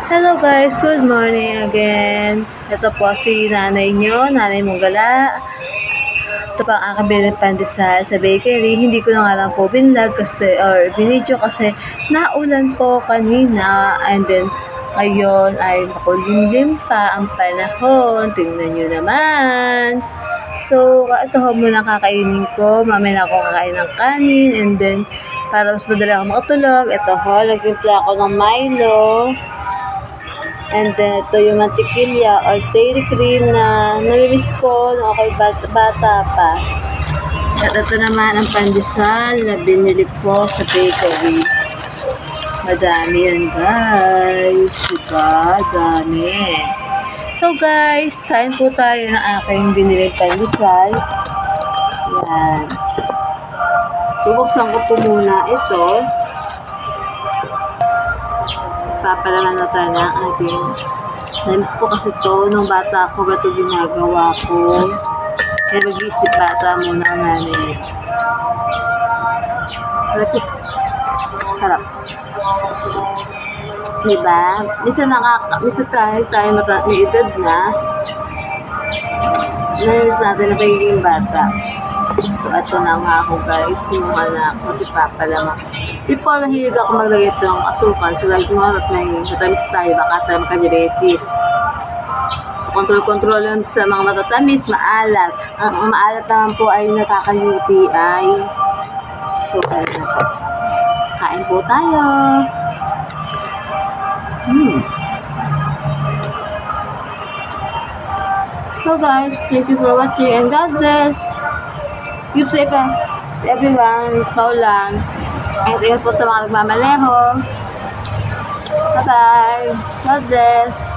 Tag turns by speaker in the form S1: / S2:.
S1: Hello guys, good morning again. Ito po si nanay nyo, nanay mong gala. Ito pa ang aking binili pandesal sa bakery. Hindi ko na nga lang po binlog kasi, or binidyo kasi naulan po kanina. And then, ngayon ay makulimlim pa ang panahon. Tingnan nyo naman. So, ito ho muna kakainin ko. Mamaya na ako kakain ng kanin. And then, para mas madali ako makatulog, ito ho, nagtimpla ako ng Milo. And then, ito yung mantikilya or dairy cream na namimiss ko nung ako'y bata pa. At ito naman ang pandesal na binili ko sa bakery. Madami yan guys. Diba? Dami. So guys, kain po tayo ng aking binili pandesal. Yan. Bubuksan ko po muna ito. Papalaman na tayo ng ating namiss ko kasi to nung bata ko gato ginagawa ko kaya mag-iisip bata muna ang nanay. Sarap, diba? Misa tayo may edad na namiss natin na pagiging bata. So, ito na nga ako guys, kinuha na ako, ipapalaman. Before, mahilig ako maglagay ito ng asukal. So, like mga may matamis tayo, baka tayo magka-diabetes. So, control lang sa mga matatamis, maalat. Ang maalat naman po ay nakaka-UTI. So, kain po tayo. So guys, thank you for watching and God bless. Keep safe everyone. Paulan. At ingat po sa mga nagmamaneho. Bye-bye. God bless.